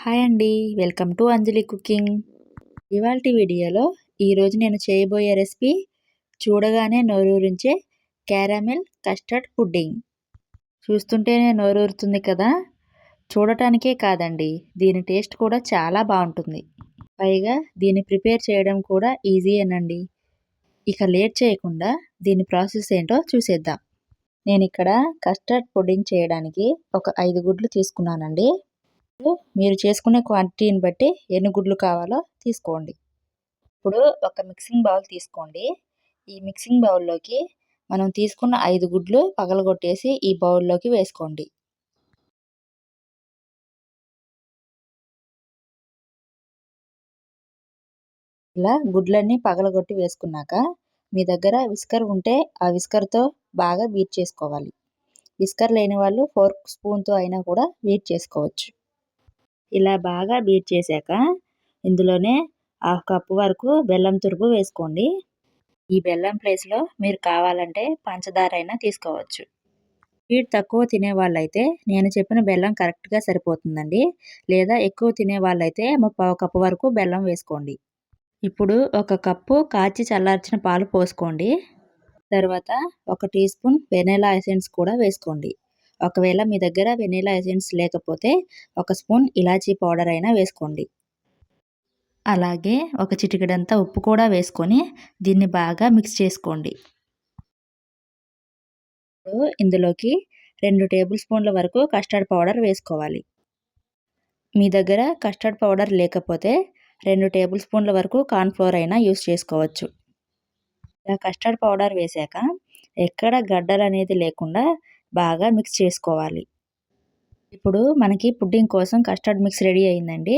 Hi అండి. Welcome to Anjali cooking. ఇవాల్టి వీడియోలో ఈరోజు నేను చేయబోయే రెసిపీ చూడగానే నోరూరించే క్యారమెల్ కస్టర్డ్ పుడ్డింగ్. చూస్తుంటేనే నోరూరుతుంది కదా. చూడటానికే కాదండి, దీని టేస్ట్ కూడా చాలా బాగుంటుంది. పైగా దీన్ని ప్రిపేర్ చేయడం కూడా ఈజీయేనండి. ఇక లేట్ చేయకుండా దీని ప్రాసెస్ ఏంటో చూసేద్దాం. నేను ఇక్కడ కస్టర్డ్ పుడ్డింగ్ చేయడానికి ఒక 5 గుడ్లు తీసుకున్నానండి. మీరు చేసుకునే క్వాంటిటీని బట్టి ఎన్ని గుడ్లు కావాలో తీసుకోండి. ఇప్పుడు ఒక మిక్సింగ్ బౌల్ తీసుకోండి. ఈ మిక్సింగ్ బౌల్లోకి మనం తీసుకున్న 5 గుడ్లు పగలగొట్టేసి ఈ బౌల్లోకి వేసుకోండి. ఇలా గుడ్లన్నీ పగలగొట్టి వేసుకున్నాక మీ దగ్గర విస్కర్ ఉంటే ఆ విస్కర్తో బాగా బీట్ చేసుకోవాలి. విస్కర్ లేని వాళ్ళు ఫోర్క్ స్పూన్తో అయినా కూడా బీట్ చేసుకోవచ్చు. ఇలా బాగా బీట్ చేశాక ఇందులోనే 1/2 కప్పు వరకు బెల్లం తురుము వేసుకోండి. ఈ బెల్లం ప్లేస్లో మీరు కావాలంటే పంచదార అయినా తీసుకోవచ్చు. స్వీట్ తక్కువ తినే వాళ్ళైతే నేను చెప్పిన బెల్లం కరెక్ట్గా సరిపోతుందండి. లేదా ఎక్కువ తినే వాళ్ళైతే 1/4 కప్పు వరకు బెల్లం వేసుకోండి. ఇప్పుడు 1 కప్పు కాచి చల్లార్చిన పాలు పోసుకోండి. తర్వాత 1 టీ స్పూన్ వెనిలా ఎసెన్స్ కూడా వేసుకోండి. ఒకవేళ మీ దగ్గర వెనిలా ఎసెన్స్ లేకపోతే 1 స్పూన్ ఇలాచీ పౌడర్ అయినా వేసుకోండి. అలాగే ఒక చిటికెడంతా ఉప్పు కూడా వేసుకొని దీన్ని బాగా మిక్స్ చేసుకోండి. ఇప్పుడు ఇందులోకి 2 టేబుల్ స్పూన్ల వరకు కస్టర్డ్ పౌడర్ వేసుకోవాలి. మీ దగ్గర కస్టర్డ్ పౌడర్ లేకపోతే 2 టేబుల్ స్పూన్ల వరకు కార్న్‌ఫ్లోర్ అయినా యూస్ చేసుకోవచ్చు. ఇలా కస్టర్డ్ పౌడర్ వేశాక ఎక్కడ గడ్డలు అనేది లేకుండా బాగా మిక్స్ చేసుకోవాలి. ఇప్పుడు మనకి పుడ్డింగ్ కోసం కస్టర్డ్ మిక్స్ రెడీ అయిందండి.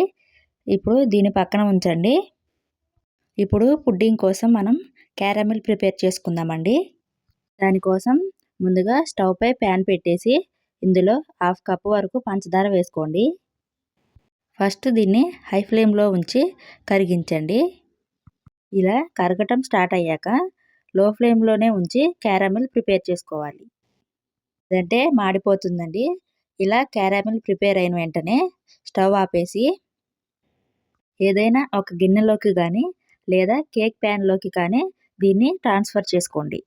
ఇప్పుడు దీన్ని పక్కన ఉంచండి. ఇప్పుడు పుడ్డింగ్ కోసం మనం క్యారమెల్ ప్రిపేర్ చేసుకుందామండి. దానికోసం ముందుగా స్టవ్ పై ప్యాన్ పెట్టేసి ఇందులో 1/2 కప్పు వరకు పంచదార వేసుకోండి. ఫస్ట్ దీన్ని హై ఫ్లేమ్లో ఉంచి కరిగించండి. ఇలా కరగటం స్టార్ట్ అయ్యాక లో ఫ్లేమ్లోనే ఉంచి క్యారమెల్ ప్రిపేర్ చేసుకోవాలి. లేదంటే మాడిపోతుందండి. ఇలా క్యారమెల్ ప్రిపేర్ అయిన వెంటనే స్టవ్ ఆపేసి ఏదైనా ఒక గిన్నెలోకి కానీ లేదా కేక్ ప్యాన్లోకి కానీ దీన్ని ట్రాన్స్ఫర్ చేసుకోండి.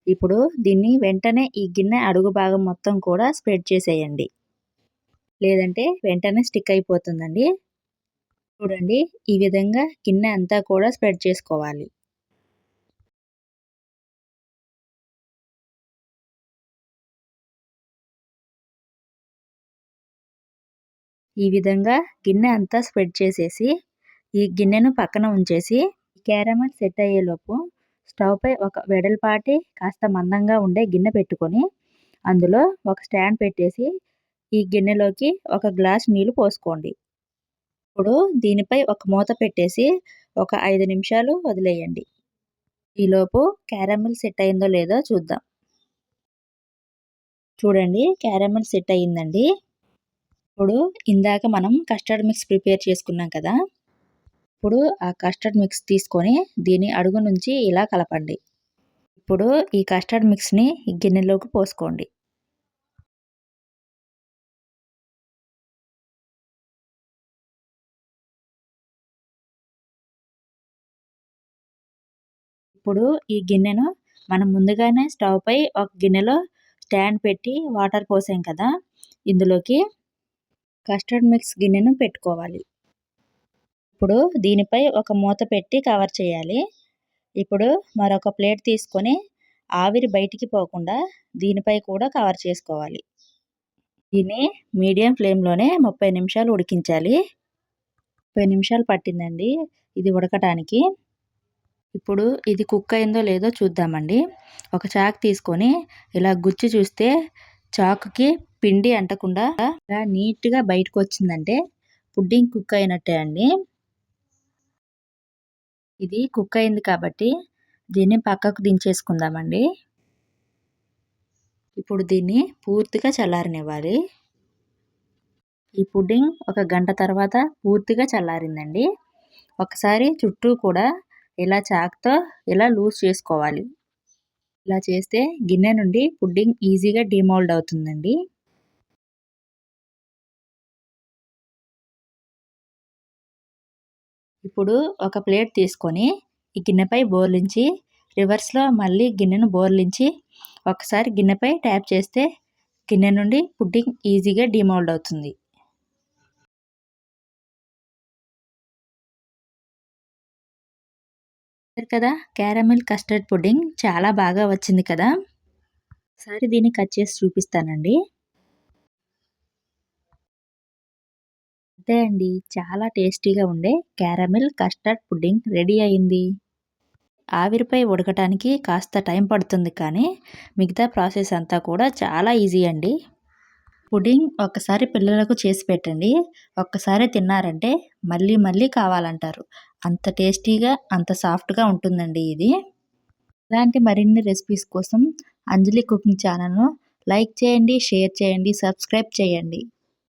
ఇప్పుడు దీన్ని వెంటనే ఈ గిన్నె అడుగు భాగం మొత్తం కూడా స్ప్రెడ్ చేసేయండి. లేదంటే వెంటనే స్టిక్ అయిపోతుందండి. చూడండి, ఈ విధంగా గిన్నె అంతా కూడా స్ప్రెడ్ చేసుకోవాలి. ఈ విధంగా గిన్నె అంతా స్ప్రెడ్ చేసేసి ఈ గిన్నెను పక్కన ఉంచేసి క్యారమెల్ సెట్ అయ్యేలోపు స్టవ్ పై ఒక వెడల్పాటి కాస్త మందంగా ఉండే గిన్నె పెట్టుకొని అందులో ఒక స్టాండ్ పెట్టేసి ఈ గిన్నెలోకి 1 గ్లాస్ నీళ్లు పోసుకోండి. ఇప్పుడు దీనిపై ఒక మూత పెట్టేసి ఒక 5 నిమిషాలు వదిలేయండి. ఈలోపు క్యారమెల్ సెట్ అయిందో లేదో చూద్దాం. చూడండి, క్యారమెల్ సెట్ అయ్యిందండి. ఇప్పుడు ఇందాక మనం కస్టర్డ్ మిక్స్ ప్రిపేర్ చేసుకున్నాం కదా. ఇప్పుడు ఆ కస్టర్డ్ మిక్స్ తీసుకొని దీని అడుగు నుంచి ఇలా కలపండి. ఇప్పుడు ఈ కస్టర్డ్ మిక్స్ని ఈ గిన్నెలోకి పోసుకోండి. ఇప్పుడు ఈ గిన్నెను మనం ముందుగానే స్టవ్ పై ఒక గిన్నెలో స్టాండ్ పెట్టి వాటర్ పోసాం కదా, ఇందులోకి కస్టర్డ్ మిక్స్ గిన్నెను పెట్టుకోవాలి. ఇప్పుడు దీనిపై ఒక మూత పెట్టి కవర్ చేయాలి. ఇప్పుడు మరొక ప్లేట్ తీసుకొని ఆవిరి బయటికి పోకుండా దీనిపై కూడా కవర్ చేసుకోవాలి. దీన్ని మీడియం ఫ్లేమ్లోనే 30 నిమిషాలు ఉడికించాలి. 30 నిమిషాలు పట్టిందండి ఇది ఉడకటానికి. ఇప్పుడు ఇది కుక్ అయిందో లేదో చూద్దామండి. ఒక చాక్ తీసుకొని ఇలా గుచ్చి చూస్తే చాకుకి పిండి అంటకుండా ఇలా నీట్గా బయటకు వచ్చిందంటే పుడ్డింగ్ కుక్ అయినట్టే అండి. ఇది కుక్ అయింది కాబట్టి దీన్ని పక్కకు దించేసుకుందామండి. ఇప్పుడు దీన్ని పూర్తిగా చల్లారనివ్వాలి. ఈ పుడ్డింగ్ 1 గంట తర్వాత పూర్తిగా చల్లారిందండి. ఒకసారి చుట్టూ కూడా ఇలా చాక్తో ఇలా లూజ్ చేసుకోవాలి. ఇలా చేస్తే గిన్నె నుండి పుడ్డింగ్ ఈజీగా డీమోల్డ్ అవుతుందండి. ఇప్పుడు ఒక ప్లేట్ తీసుకొని ఈ గిన్నెపై బోర్లించి రివర్స్‌లో మళ్ళీ గిన్నెను బోర్లించి ఒకసారి గిన్నెపై ట్యాప్ చేస్తే గిన్నె నుండి పుడ్డింగ్ ఈజీగా డీమోల్డ్ అవుతుంది. చూసారు కదా, క్యారమెల్ కస్టర్డ్ పుడ్డింగ్ చాలా బాగా వచ్చింది కదా. ఒకసారి దీన్ని కట్ చేసి చూపిస్తానండి. అంతే అండి, చాలా టేస్టీగా ఉండే క్యారమెల్ కస్టర్డ్ పుడ్డింగ్ రెడీ అయింది. ఆవిరిపై ఉడకటానికి కాస్త టైం పడుతుంది కానీ మిగతా ప్రాసెస్ అంతా కూడా చాలా ఈజీ అండి. పుడ్డింగ్ ఒక్కసారి పిల్లలకు చేసి పెట్టండి, ఒక్కసారి తిన్నారంటే మళ్ళీ మళ్ళీ కావాలంటారు. అంత టేస్టీగా అంత సాఫ్ట్గా ఉంటుందండి ఇది. ఇలాంటి మరిన్ని రెసిపీస్ కోసం అంజలి కుకింగ్ ఛానల్ను లైక్ చేయండి, షేర్ చేయండి, సబ్స్క్రైబ్ చేయండి.